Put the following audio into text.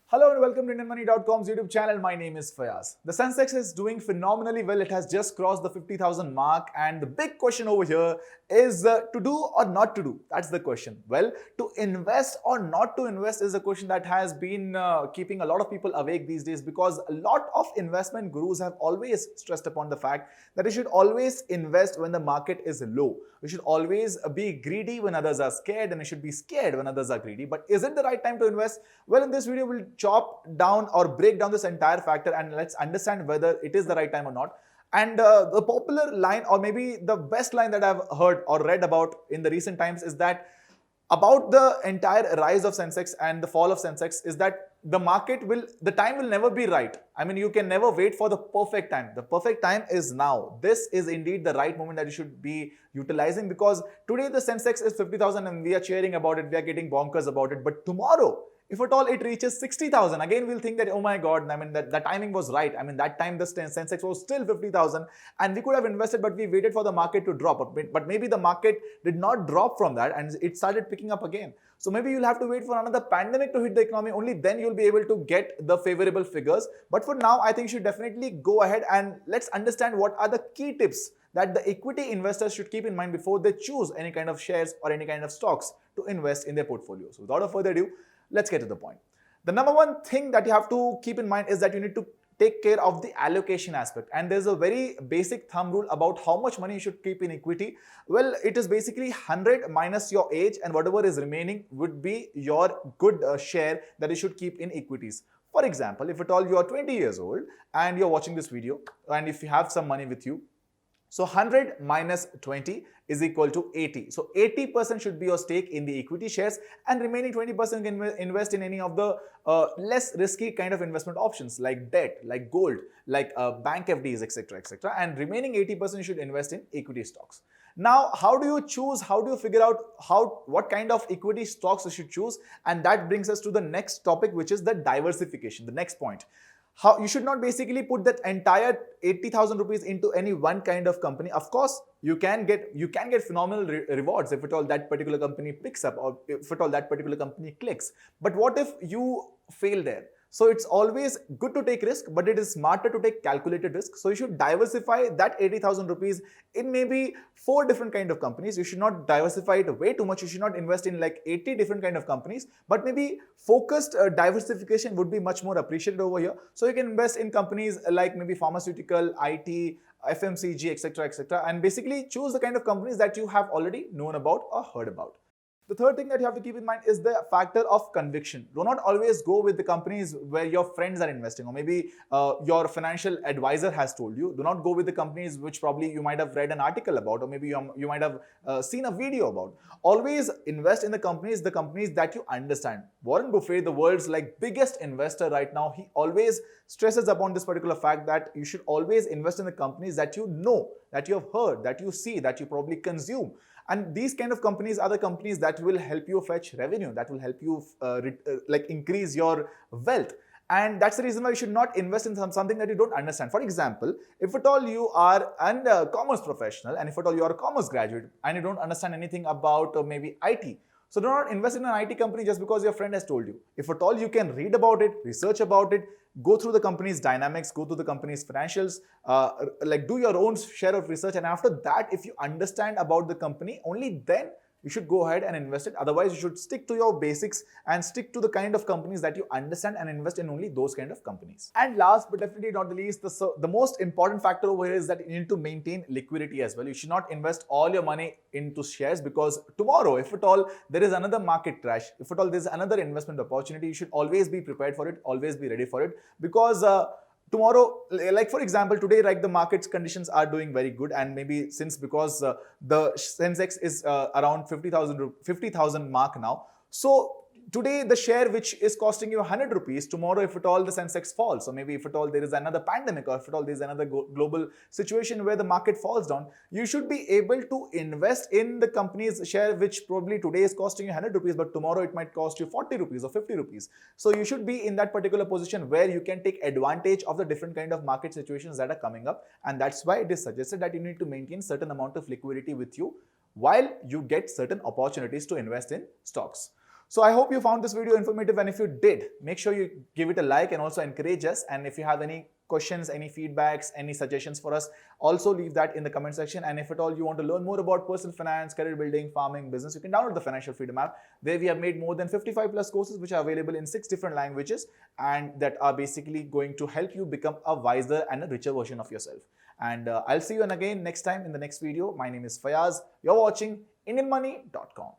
Hello and welcome to IndianMoney.com's YouTube channel. My name is Fayaz. The Sensex is doing phenomenally well. It has just crossed the 50,000 mark, and the big question over here is to do or not to do. That's the question. Well, to invest or not to invest is a question that has been keeping a lot of people awake these days, because a lot of investment gurus have always stressed upon the fact that you should always invest when the market is low. You should always be greedy when others are scared, and you should be scared when others are greedy. But is it the right time to invest? Well, in this video, we'll chop down or break down this entire factor and let's understand whether it is the right time or not. And the popular line, or maybe the best line that I've heard or read about in the recent times, is that about the entire rise of Sensex and the fall of Sensex is that the time will never be right. I mean, you can never wait for the perfect time. The perfect time is now. This is indeed the right moment that you should be utilizing, because today the Sensex is 50,000 and we are cheering about it. We are getting bonkers about it. But tomorrow, if at all it reaches 60,000, again we'll think that, oh my god, I mean, that the timing was right. I mean, that time the Sensex was still 50,000 and we could have invested, but we waited for the market to drop. But maybe the market did not drop from that and it started picking up again. So maybe you'll have to wait for another pandemic to hit the economy. Only then you'll be able to get the favorable figures. But for now, I think you should definitely go ahead and let's understand what are the key tips that the equity investors should keep in mind before they choose any kind of shares or any kind of stocks to invest in their portfolio. So without further ado, let's get to the point. The number one thing that you have to keep in mind is that you need to take care of the allocation aspect. And there's a very basic thumb rule about how much money you should keep in equity. Well, it is basically 100 minus your age, and whatever is remaining would be your good share that you should keep in equities. For example, if at all you are 20 years old and you're watching this video, and if you have some money with you, so 100 minus 20 is equal to 80. So 80% should be your stake in the equity shares, and remaining 20% can invest in any of the less risky kind of investment options like debt, like gold, like bank FDs, etc., etc. And remaining 80% you should invest in equity stocks. Now, how do you choose? How do you figure out what kind of equity stocks you should choose? And that brings us to the next topic, which is the diversification, the next point. How you should not basically put that entire 80,000 rupees into any one kind of company. Of course, you can get phenomenal rewards if at all that particular company picks up, or if at all that particular company clicks. But what if you fail there? So it's always good to take risk, but it is smarter to take calculated risk. So you should diversify that 80,000 rupees in maybe 4 different kind of companies. You should not diversify it way too much. You should not invest in like 80 different kind of companies, but maybe focused diversification would be much more appreciated over here. So you can invest in companies like maybe pharmaceutical, IT, FMCG, etc., etc., and basically choose the kind of companies that you have already known about or heard about. The third thing that you have to keep in mind is the factor of conviction. Do not always go with the companies where your friends are investing, or maybe your financial advisor has told you. Do not go with the companies which probably you might have read an article about, or maybe you might have seen a video about. Always invest in the companies that you understand. Warren Buffett, the world's like biggest investor right now, he always stresses upon this particular fact that you should always invest in the companies that you know, that you have heard, that you see, that you probably consume. And these kind of companies are the companies that will help you fetch revenue, that will help you like increase your wealth. And that's the reason why you should not invest in something that you don't understand. For example, if at all you are a commerce professional, and if at all you are a commerce graduate and you don't understand anything about maybe IT, so do not invest in an IT company just because your friend has told you. If at all you can read about it, research about it, go through the company's dynamics, go through the company's financials, like do your own share of research. And after that, if you understand about the company, only then you should go ahead and invest it. Otherwise, you should stick to your basics and stick to the kind of companies that you understand and invest in only those kind of companies. And last but definitely not the least, the most important factor over here is that you need to maintain liquidity as well. You should not invest all your money into shares, because tomorrow, if at all there is another market crash, if at all there is another investment opportunity, you should always be prepared for it, always be ready for it, because tomorrow, like for example, today, like the market's conditions are doing very good, and maybe because the Sensex is around 50,000 mark now. So today the share which is costing you 100 rupees, tomorrow if at all the Sensex falls, or maybe if at all there is another pandemic, or if at all there is another global situation where the market falls down, you should be able to invest in the company's share which probably today is costing you 100 rupees, but tomorrow it might cost you 40 rupees or 50 rupees. So you should be in that particular position where you can take advantage of the different kind of market situations that are coming up, and that's why it is suggested that you need to maintain certain amount of liquidity with you while you get certain opportunities to invest in stocks. So I hope you found this video informative, and if you did, make sure you give it a like and also encourage us. And if you have any questions, any feedbacks, any suggestions for us, also leave that in the comment section. And if at all you want to learn more about personal finance, career building, farming, business, you can download the Financial Freedom app. There we have made more than 55 plus courses which are available in 6 different languages, and that are basically going to help you become a wiser and a richer version of yourself. And I'll see you again next time in the next video. My name is Fayaz. You're watching IndianMoney.com.